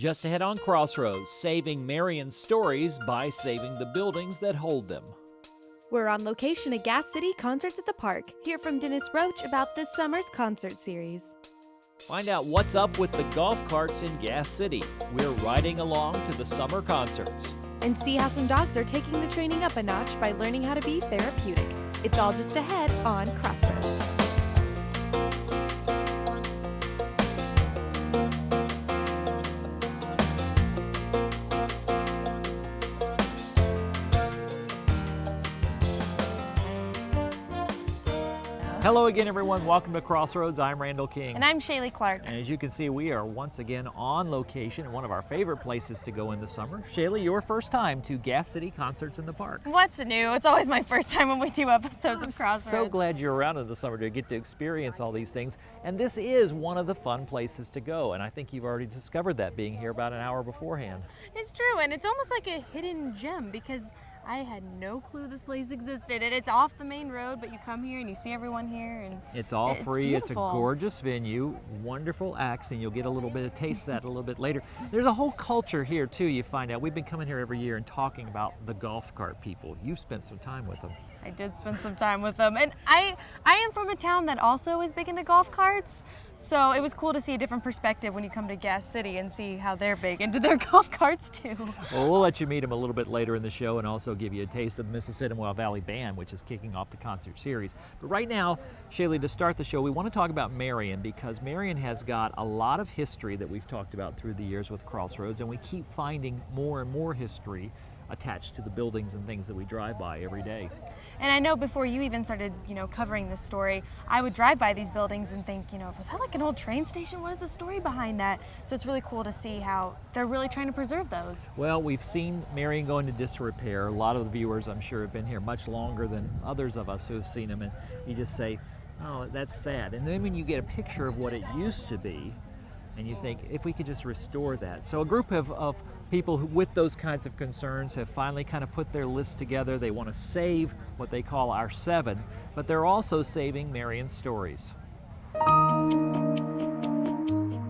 Just ahead on Crossroads, saving Marion's stories by saving the buildings that hold them. We're on location at Gas City Concerts at the Park. Hear from Dennis Roach about this summer's concert series. Find out what's up with the golf carts in Gas City. We're riding along to the summer concerts. And see how some dogs are taking the training up a notch by learning how to be therapeutic. It's all just ahead on Crossroads. Hello again, everyone. Welcome to Crossroads. I'm Randall King. And I'm Shaylee Clark. And as you can see, we are once again on location in one of our favorite places to go in the summer. Shaylee, your first time to Gas City Concerts in the Park. What's new? It's always my first time when we do episodes of Crossroads. So glad you're around in the summer to get to experience all these things. And this is one of the fun places to go. And I think you've already discovered that being here about an hour beforehand. It's true, and it's almost like a hidden gem because I had no clue this place existed, and it's off the main road, but you come here and you see everyone here, and it's all free. Beautiful. It's a gorgeous venue, wonderful acts, and you'll get a little bit of taste of that a little bit later. There's a whole culture here too. You find out we've been coming here every year and talking about the golf cart people. You've spent some time with them. I did spend some time with them, and I am from a town that also is big into golf carts. So it was cool to see a different perspective when you come to Gas City and see how they're big into their golf carts too. Well, we'll let you meet them a little bit later in the show and also give you a taste of the Mississippi Valley Band, which is kicking off the concert series. But right now, Shaylee, to start the show, we want to talk about Marion because Marion has got a lot of history that we've talked about through the years with Crossroads, and we keep finding more and more history attached to the buildings and things that we drive by every day. And I know before you even started, covering this story, I would drive by these buildings and think, was that like an old train station? What is the story behind that? So it's really cool to see how they're really trying to preserve those. Well, we've seen Marion go into disrepair. A lot of the viewers, I'm sure, have been here much longer than others of us who have seen them, and you just say, oh, that's sad. And then when you get a picture of what it used to be, and you think, if we could just restore that. So a group of people who, with those kinds of concerns, have finally kind of put their list together. They want to save what they call our 7, but they're also saving Marion's stories.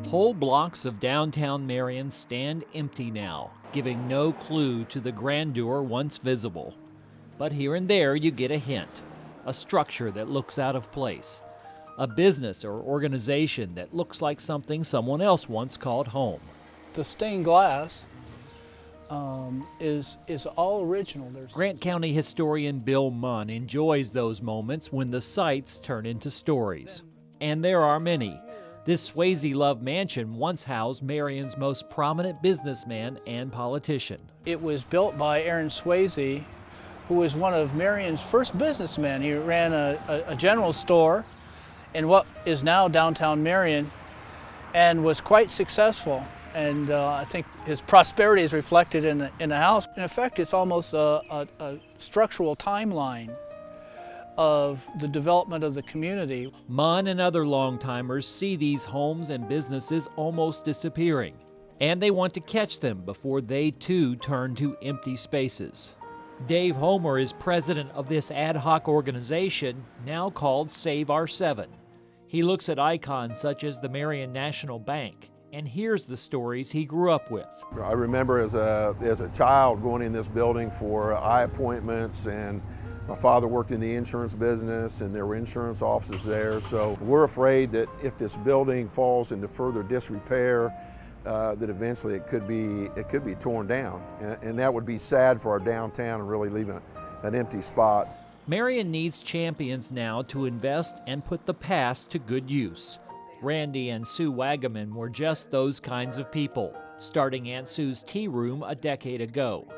Whole blocks of downtown Marion stand empty now, giving no clue to the grandeur once visible. But here and there you get a hint, a structure that looks out of place. A business or organization that looks like something someone else once called home. The stained glass is all original. Grant County historian Bill Munn enjoys those moments when the sights turn into stories. And there are many. This Swayze Love Mansion once housed Marion's most prominent businessman and politician. It was built by Aaron Swayze, who was one of Marion's first businessmen. He ran a general store in what is now downtown Marion, and was quite successful. And I think his prosperity is reflected in the house. In effect, it's almost a structural timeline of the development of the community. Munn and other longtimers see these homes and businesses almost disappearing, and they want to catch them before they too turn to empty spaces. Dave Homer is president of this ad hoc organization, now called Save Our 7. He looks at icons such as the Marion National Bank and hears the stories he grew up with. I remember as a child going in this building for eye appointments, and my father worked in the insurance business and there were insurance offices there. So we're afraid that if this building falls into further disrepair, that eventually it could be torn down. And that would be sad for our downtown and really leave an empty spot. Marion needs champions now to invest and put the past to good use. Randy and Sue Wagaman were just those kinds of people, starting Aunt Sue's Tea Room a decade ago.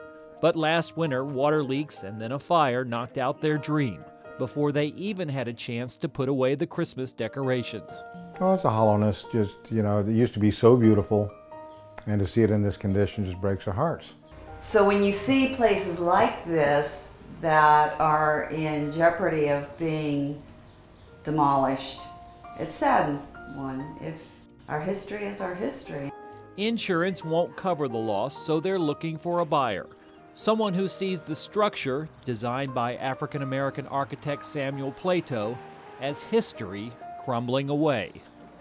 But last winter, water leaks and then a fire knocked out their dream before they even had a chance to put away the Christmas decorations. Oh, it's a hollowness, just, it used to be so beautiful, and to see it in this condition just breaks our hearts. So when you see places like this that are in jeopardy of being demolished, it saddens one. If our history is our history. Insurance won't cover the loss, so they're looking for a buyer. Someone who sees the structure, designed by African-American architect Samuel Plato, as history crumbling away.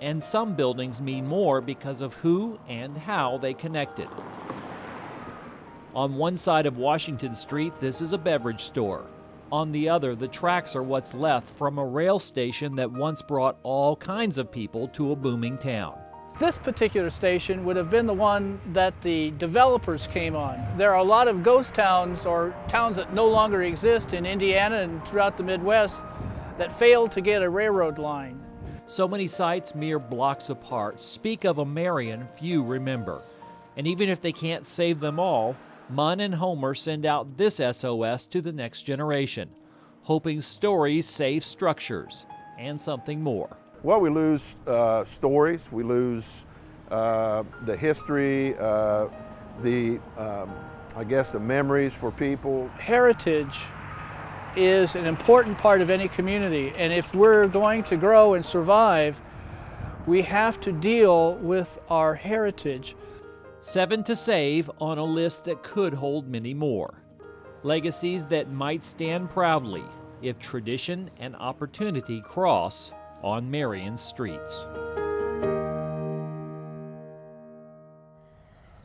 And some buildings mean more because of who and how they connected. On one side of Washington Street, this is a beverage store. On the other, the tracks are what's left from a rail station that once brought all kinds of people to a booming town. This particular station would have been the one that the developers came on. There are a lot of ghost towns or towns that no longer exist in Indiana and throughout the Midwest that failed to get a railroad line. So many sites mere blocks apart speak of a Marion few remember. And even if they can't save them all, Munn and Homer send out this SOS to the next generation, hoping stories save structures and something more. Well, we lose stories, we lose the history, I guess the memories for people. Heritage is an important part of any community, and if we're going to grow and survive, we have to deal with our heritage. 7 to save on a list that could hold many more. Legacies that might stand proudly if tradition and opportunity cross on Marion's streets.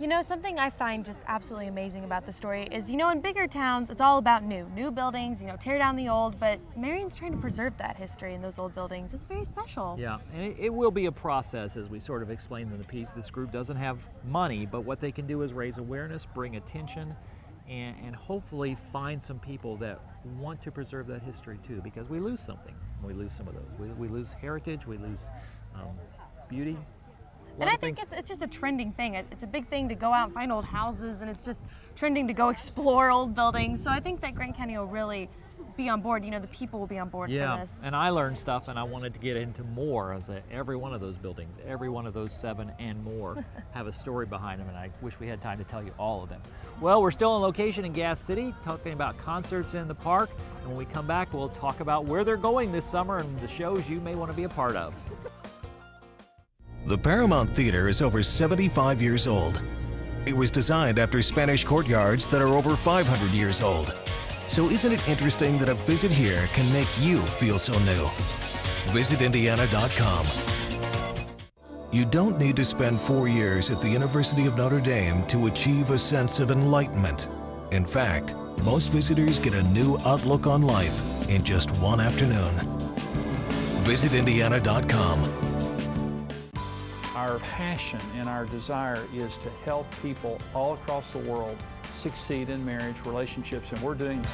You know, something I find just absolutely amazing about the story is, in bigger towns, it's all about new buildings, tear down the old, but Marion's trying to preserve that history in those old buildings. It's very special. Yeah, and it will be a process, as we sort of explained in the piece. This group doesn't have money, but what they can do is raise awareness, bring attention, and hopefully find some people that want to preserve that history too, because we lose something. We lose some of those. We lose heritage, we lose beauty. And I think it's just a trending thing. It's a big thing to go out and find old houses, and it's just trending to go explore old buildings. So I think that Grant County will really be on board. The people will be on board for this. And I learned stuff, and I wanted to get into more. As every one of those buildings, every one of those 7 and more have a story behind them, and I wish we had time to tell you all of them. Well, we're still on location in Gas City, talking about concerts in the park, and when we come back, we'll talk about where they're going this summer and the shows you may want to be a part of. The Paramount Theater is over 75 years old. It was designed after Spanish courtyards that are over 500 years old. So isn't it interesting that a visit here can make you feel so new? VisitIndiana.com. You don't need to spend 4 years at the University of Notre Dame to achieve a sense of enlightenment. In fact, most visitors get a new outlook on life in just one afternoon. VisitIndiana.com. Our passion and our desire is to help people all across the world succeed in marriage relationships, and we're doing that.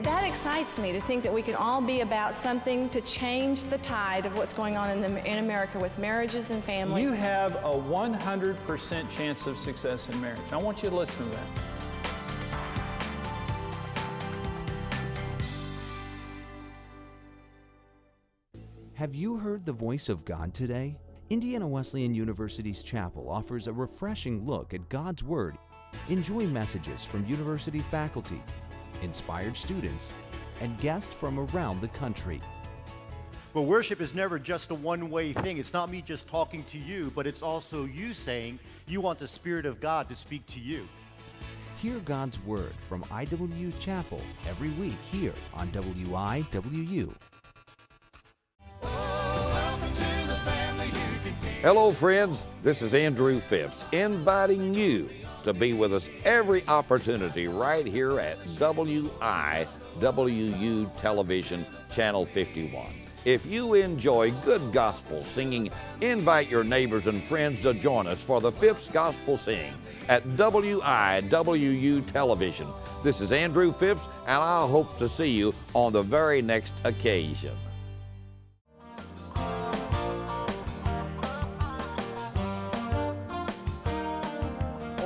That excites me to think that we can all be about something to change the tide of what's going on in America with marriages and family. You have a 100% chance of success in marriage. I want you to listen to that. Have you heard the voice of God today? Indiana Wesleyan University's chapel offers a refreshing look at God's Word. Enjoy messages from university faculty, inspired students, and guests from around the country. But worship is never just a one-way thing. It's not me just talking to you, but it's also you saying you want the Spirit of God to speak to you. Hear God's Word from IWU Chapel every week here on WIWU. Hello friends, this is Andrew Phipps inviting you to be with us every opportunity right here at WIWU Television Channel 51. If you enjoy good gospel singing, invite your neighbors and friends to join us for the Phipps Gospel Sing at WIWU Television. This is Andrew Phipps, and I hope to see you on the very next occasion.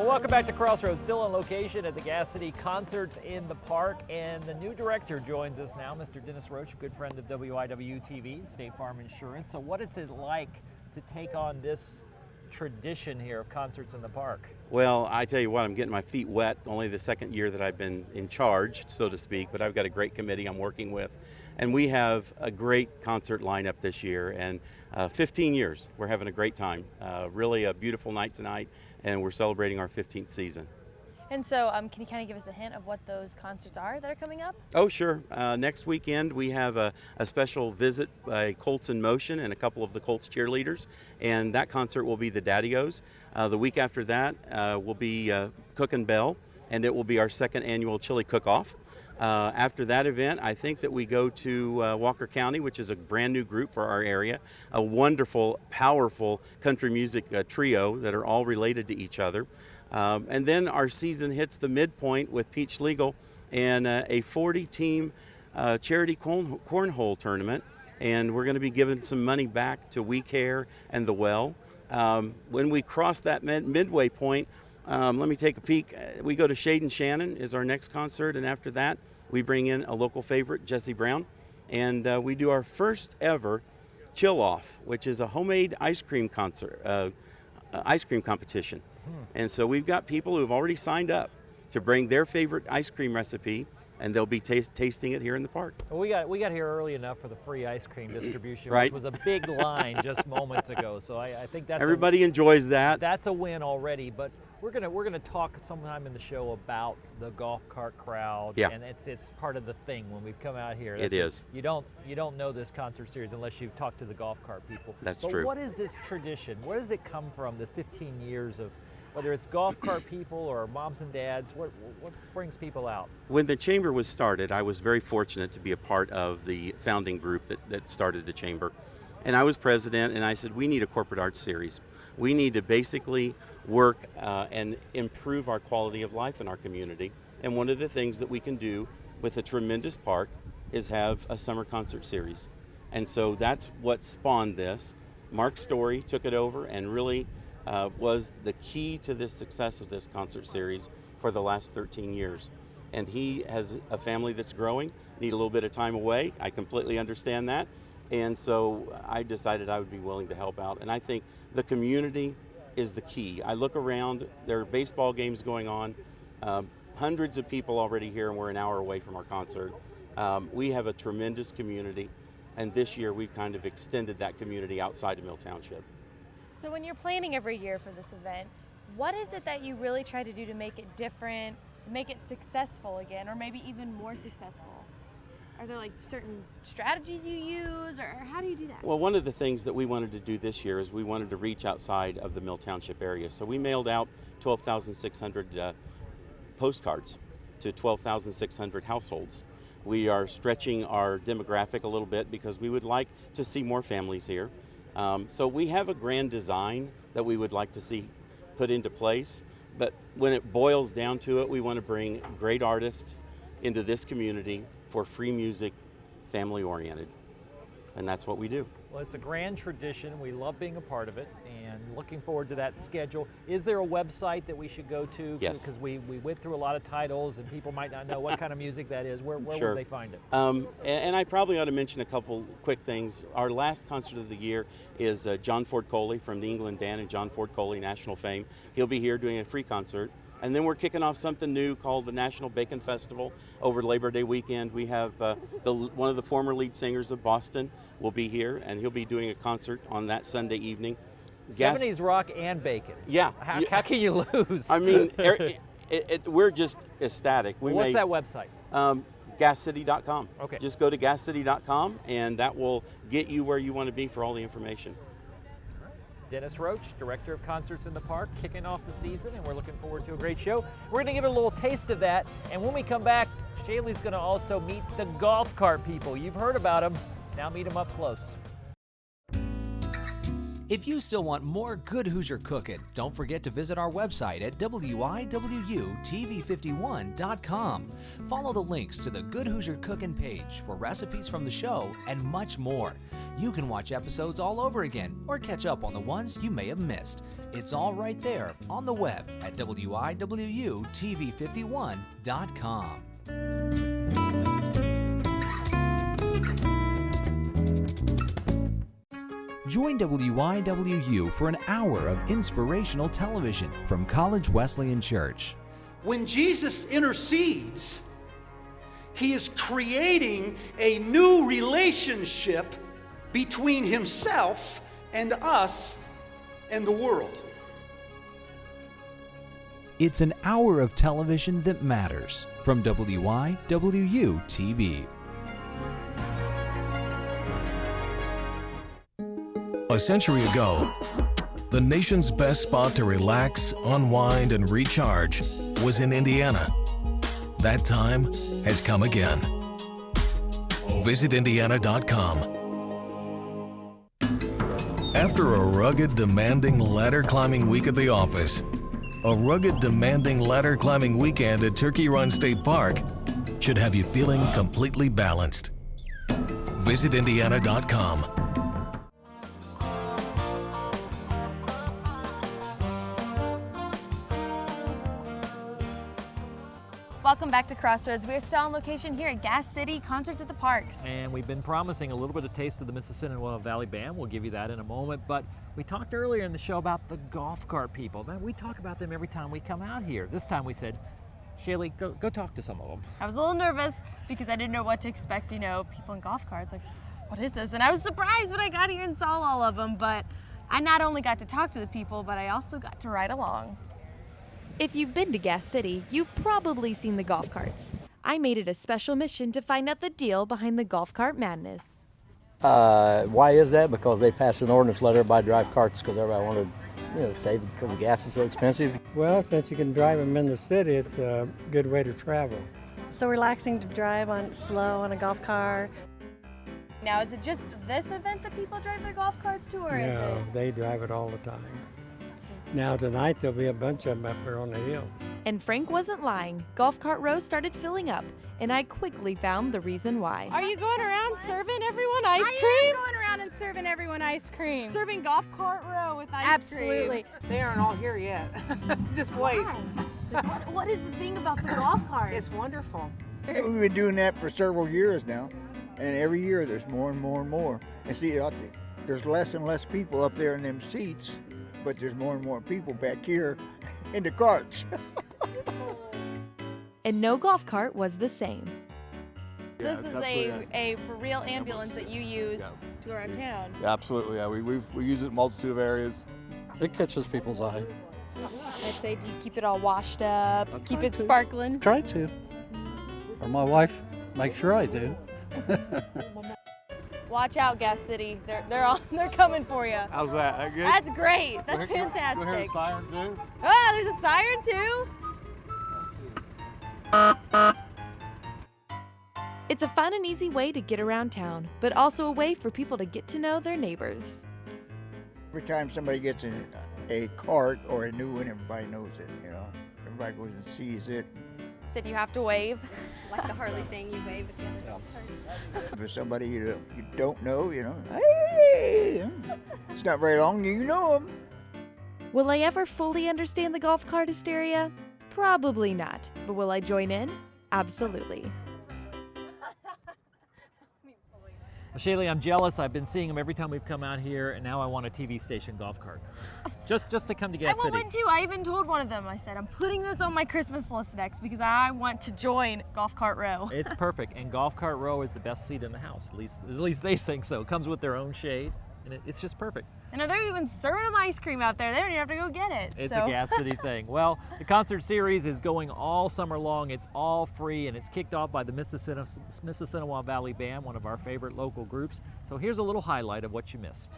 Welcome back to Crossroads, still on location at the Gas City Concerts in the Park, and the new director joins us now, Mr. Dennis Roach, a good friend of WIWU TV, State Farm Insurance. So what is it like to take on this tradition here of concerts in the park? Well, I tell you what, I'm getting my feet wet, only the second year that I've been in charge, so to speak, but I've got a great committee I'm working with, and we have a great concert lineup this year, and 15 years, we're having a great time. Really a beautiful night tonight, and we're celebrating our 15th season. And so can you kind of give us a hint of what those concerts are that are coming up? Oh, sure. Next weekend we have a special visit by Colts in Motion and a couple of the Colts cheerleaders, and that concert will be the Daddy-O's. The week after that will be Cook and Bell, and it will be our second annual chili cook-off. After that event, I think that we go to Walker County, which is a brand new group for our area, a wonderful, powerful country music trio that are all related to each other. And then our season hits the midpoint with Peach Legal and a 40-team charity cornhole tournament, and we're going to be giving some money back to We Care and The Well. When we cross that midway point, let me take a peek. We go to Shade and Shannon is our next concert, and after that we bring in a local favorite, Jesse Brown, and we do our first ever Chill Off, which is a homemade ice cream concert, ice cream competition. And so we've got people who have already signed up to bring their favorite ice cream recipe, and they'll be tasting it here in the park. Well, we got here early enough for the free ice cream distribution, Right. which was a big line just moments ago. So I think that's everybody enjoys that. That's a win already. But we're gonna talk sometime in the show about the golf cart crowd. Yeah. And it's part of the thing when we come out here. It is. You don't know this concert series unless you've talked to the golf cart people. That's but true. What is this tradition? Where does it come from? The 15 years of, whether it's golf cart people or moms and dads, what brings people out? When the Chamber was started, I was very fortunate to be a part of the founding group that started the Chamber. And I was president, and I said, we need a corporate arts series. We need to basically work and improve our quality of life in our community. And one of the things that we can do with a tremendous park is have a summer concert series. And so that's what spawned this. Mark Story took it over and really was the key to this success of this concert series for the last 13 years. And he has a family that's growing, need a little bit of time away. I completely understand that. And so I decided I would be willing to help out. And I think the community is the key. I look around, there are baseball games going on, hundreds of people already here, and we're an hour away from our concert. We have a tremendous community, and this year we've kind of extended that community outside of Mill Township. So when you're planning every year for this event, what is it that you really try to do to make it different, make it successful again, or maybe even more successful? Are there like certain strategies you use, or how do you do that? Well, one of the things that we wanted to do this year is we wanted to reach outside of the Mill Township area. So we mailed out 12,600 postcards to 12,600 households. We are stretching our demographic a little bit because we would like to see more families here. So we have a grand design that we would like to see put into place, but when it boils down to it, we want to bring great artists into this community for free music, family oriented, and that's what we do. Well, it's a grand tradition. We love being a part of it and looking forward to that schedule. Is there a website that we should go to? Yes. Because we went through a lot of titles and people might not know what kind of music that is. Where Sure. would they find it? And I probably ought to mention a couple quick things. Our last concert of the year is John Ford Coley from the England Dan and John Ford Coley National Fame. He'll be here doing a free concert. And then we're kicking off something new called the National Bacon Festival over Labor Day weekend. We have one of the former lead singers of Boston will be here, and he'll be doing a concert on that Sunday evening. 70s rock and bacon. Yeah. How can you lose? I mean, we're just ecstatic. What's that website? GasCity.com. Okay. Just go to GasCity.com, and that will get you where you want to be for all the information. Dennis Roach, Director of Concerts in the Park, kicking off the season, and we're looking forward to a great show. We're going to give it a little taste of that, and when we come back, Shaylee's going to also meet the golf cart people. You've heard about them. Now meet them up close. If you still want more good Hoosier cooking, don't forget to visit our website at WIWTV51.com. Follow the links to the Good Hoosier Cooking page for recipes from the show and much more. You can watch episodes all over again or catch up on the ones you may have missed. It's all right there on the web at WIWTV51.com. Join WIWU for an hour of inspirational television from College Wesleyan Church. When Jesus intercedes, he is creating a new relationship between himself and us and the world. It's an hour of television that matters from WIWU TV. A century ago, the nation's best spot to relax, unwind, and recharge was in Indiana. That time has come again. Visit Indiana.com. After a rugged, demanding ladder climbing week at the office, a rugged, demanding ladder climbing weekend at Turkey Run State Park should have you feeling completely balanced. Visit Indiana.com. Welcome back to Crossroads. We're still on location here at Gas City Concerts at the Parks. And we've been promising a little bit of taste of the Mississinawa Valley Band. We'll give you that in a moment. But we talked earlier in the show about the golf cart people. Man, we talk about them every time we come out here. This time we said, Shaylee, go talk to some of them. I was a little nervous because I didn't know what to expect, you know, people in golf carts. Like, what is this? And I was surprised when I got here and saw all of them. But I not only got to talk to the people, but I also got to ride along. If you've been to Gas City, you've probably seen the golf carts. I made it a special mission to find out the deal behind the golf cart madness. Why is that? Because they passed an ordinance, let everybody drive carts because everybody wanted, save because the gas is so expensive. Well, since you can drive them in the city, it's a good way to travel. So relaxing to drive on slow on a golf cart. Now, is it just this event that people drive their golf carts to, or is it? No, they drive it all the time. Now tonight there'll be a bunch of them up there on the hill. And Frank wasn't lying. Golf cart row started filling up, and I quickly found the reason why. Are you going around serving everyone ice cream? I am going around and serving everyone ice cream. Serving golf cart row with ice Absolutely. cream. They aren't all here yet. Just wait. What is the thing about the golf cart? It's wonderful. We've been doing that for several years now, and every year there's more and more and more. And see, there's less and less people up there in them seats, but there's more and more people back here in the carts. And no golf cart was the same. This is a for real ambulance that you use to go around town. Yeah, absolutely, yeah. We use it in a multitude of areas. It catches people's eye. I'd say, do you keep it all washed up, keep it sparkling? Try to. Or my wife makes sure I do. Watch out, Gas City. They're coming for you. How's that? That good? That's great. That's fantastic. You hear a siren too? Ah, there's a siren too? It's a fun and easy way to get around town, but also a way for people to get to know their neighbors. Every time somebody gets in a cart or a new one, everybody knows it, Everybody goes and sees it. Said you have to wave. Like the Harley thing, you wave at the other golf carts. If it's somebody you don't know, hey, it's not very long, you know them. Will I ever fully understand the golf cart hysteria? Probably not. But will I join in? Absolutely. Well, Shaylee, I'm jealous. I've been seeing them every time we've come out here, and now I want a TV station golf cart. just to come to Gas City. I want one too. I even told one of them, I said, I'm putting this on my Christmas list next because I want to join Golf Cart Row. It's perfect, and Golf Cart Row is the best seat in the house. At least they think so. It comes with their own shade, and it's just perfect. And they're even serving them ice cream out there. They don't even have to go get it. It's a Gas City thing. Well, the concert series is going all summer long. It's all free, and it's kicked off by the Mississinawa Valley Band, one of our favorite local groups. So here's a little highlight of what you missed.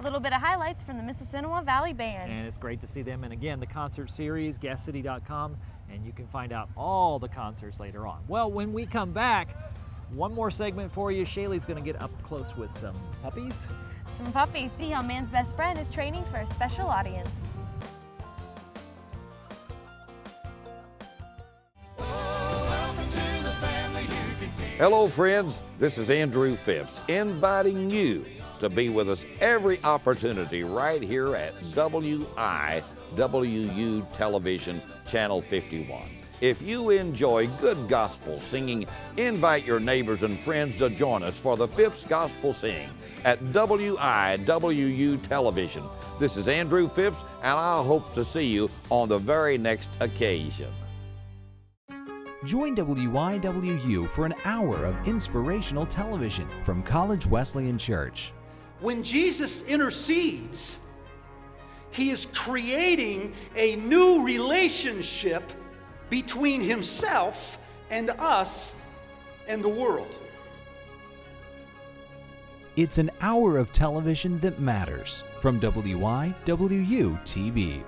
a little bit of highlights from the Mississinawa Valley Band. And it's great to see them. And again, the concert series, gascity.com, and you can find out all the concerts later on. Well, when we come back, one more segment for you. Shaylee's going to get up close with some puppies. Some puppies. See how man's best friend is training for a special audience. Hello, friends. This is Andrew Phipps inviting you to be with us every opportunity right here at WIWU Television, Channel 51. If you enjoy good gospel singing, invite your neighbors and friends to join us for the Phipps Gospel Sing at WIWU Television. This is Andrew Phipps, and I hope to see you on the very next occasion. Join WIWU for an hour of inspirational television from College Wesleyan Church. When Jesus intercedes, he is creating a new relationship between himself and us and the world. It's an hour of television that matters from WIWU TV.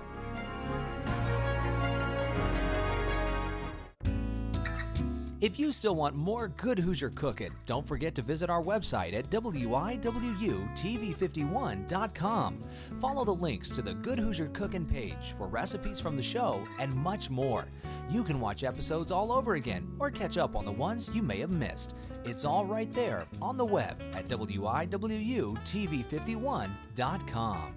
If you still want more good Hoosier cooking, don't forget to visit our website at WIWTV51.com. Follow the links to the Good Hoosier Cooking page for recipes from the show and much more. You can watch episodes all over again or catch up on the ones you may have missed. It's all right there on the web at WIWTV51.com.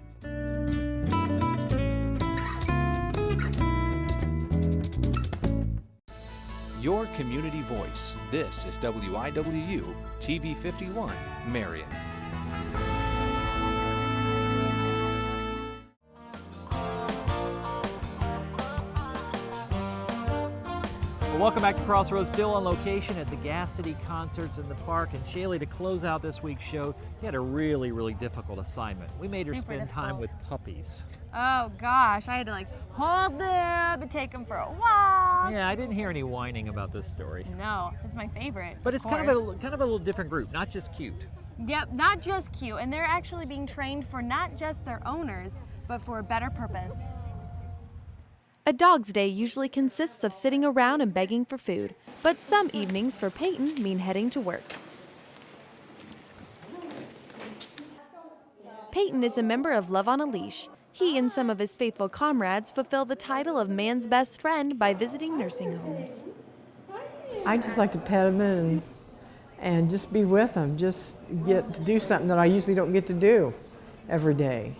Your community voice. This is WIWU TV 51, Marion. Welcome back to Crossroads, still on location at the Gas City Concerts in the Park. And Shaylee, to close out this week's show, you had a really, really difficult assignment. We made her spend time with puppies. Oh gosh, I had to hold them and take them for a walk. Yeah, I didn't hear any whining about this story. No, it's my favorite. But it's kind of a little different group, not just cute. Yep, not just cute. And they're actually being trained for not just their owners, but for a better purpose. A dog's day usually consists of sitting around and begging for food, but some evenings for Peyton mean heading to work. Peyton is a member of Love on a Leash. He and some of his faithful comrades fulfill the title of man's best friend by visiting nursing homes. I just like to pet them and just be with them, just get to do something that I usually don't get to do every day.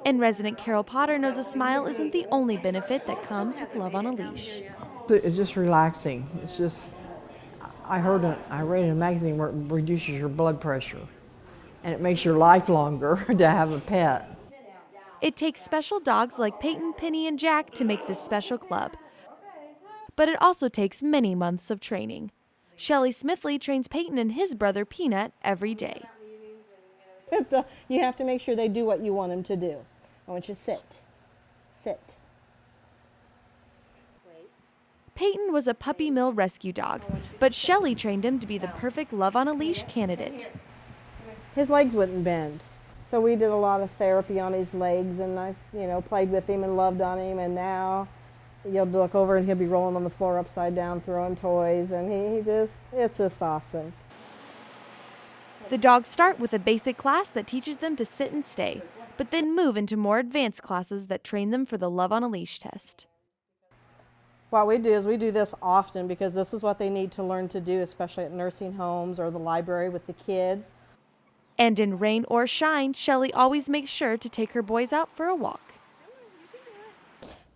And resident Carol Potter knows a smile isn't the only benefit that comes with Love on a Leash. It's just relaxing. It's just, I read in a magazine where it reduces your blood pressure and it makes your life longer to have a pet. It takes special dogs like Peyton, Penny, and Jack to make this special club. But it also takes many months of training. Shelley Smithley trains Peyton and his brother Peanut every day. You have to make sure they do what you want them to do. I want you to sit. Sit. Peyton was a puppy mill rescue dog, but Shelley trained him to be the perfect Love on a Leash candidate. His legs wouldn't bend. So we did a lot of therapy on his legs, and I, played with him and loved on him, and now you'll look over and he'll be rolling on the floor upside down, throwing toys, and it's just awesome. The dogs start with a basic class that teaches them to sit and stay, but then move into more advanced classes that train them for the Love on a Leash test. What we do is we do this often because this is what they need to learn to do, especially at nursing homes or the library with the kids. And in rain or shine, Shelley always makes sure to take her boys out for a walk.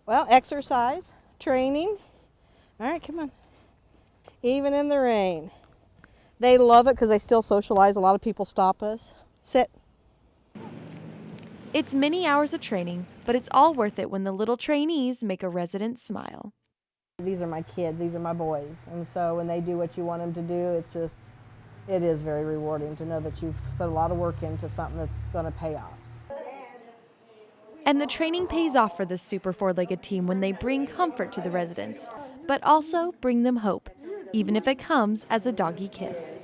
Well, exercise, training. All right, come on. Even in the rain. They love it because they still socialize. A lot of people stop us. Sit. It's many hours of training, but it's all worth it when the little trainees make a resident smile. These are my kids. These are my boys. And so when they do what you want them to do, it is very rewarding to know that you've put a lot of work into something that's going to pay off. And the training pays off for this super four-legged team when they bring comfort to the residents, but also bring them hope, even if it comes as a doggy kiss.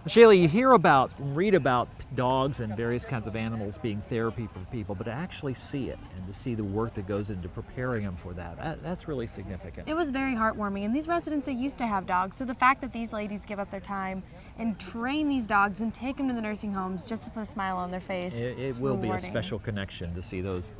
Shayla, you hear about and read about dogs and various kinds of animals being therapy for people, but to actually see it and to see the work that goes into preparing them for that's really significant. It was very heartwarming, and these residents, they used to have dogs, so the fact that these ladies give up their time and train these dogs and take them to the nursing homes just to put a smile on their face. It will be a rewarding. special connection to see those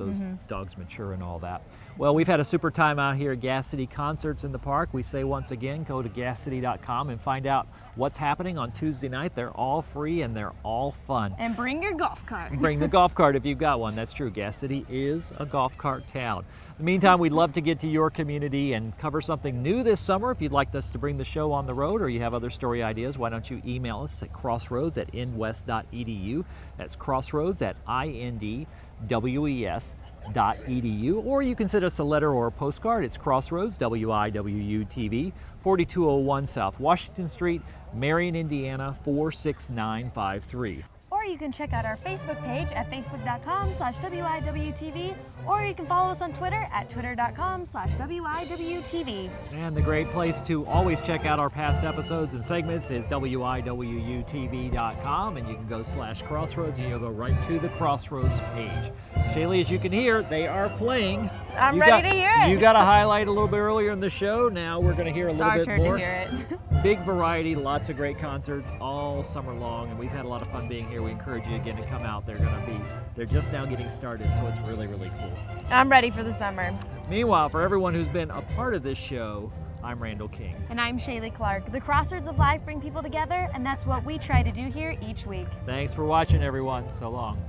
dogs mature and all that. Well, we've had a super time out here at Gas City Concerts in the Park. We say once again, go to gascity.com and find out what's happening on Tuesday night. They're all free and they're all fun. And bring your golf cart. Bring the golf cart if you've got one. That's true. Gas City is a golf cart town. In the meantime, we'd love to get to your community and cover something new this summer. If you'd like us to bring the show on the road or you have other story ideas, why don't you email us at crossroads@nwest.edu. That's crossroads@indwes.edu. Or you can send us a letter or a postcard. It's Crossroads, WIWU-TV, 4201 South Washington Street, Marion, Indiana, 46953. Or you can check out our Facebook page at facebook.com/WIWTV, or you can follow us on Twitter at twitter.com/WIWTV. And the great place to always check out our past episodes and segments is WIWUTV.com, and you can go /Crossroads and you'll go right to the Crossroads page. Shaylee, as you can hear, they are playing. I'm ready to hear it. You got a highlight a little bit earlier in the show. Now we're going to hear a little bit more. It's our turn to hear it. Big variety, lots of great concerts all summer long, and we've had a lot of fun being here. We encourage you again to come out. They're just now getting started, so it's really, really cool. I'm ready for the summer. Meanwhile, for everyone who's been a part of this show, I'm Randall King. And I'm Shaylee Clark. The Crossroads of Life bring people together, and that's what we try to do here each week. Thanks for watching, everyone. So long.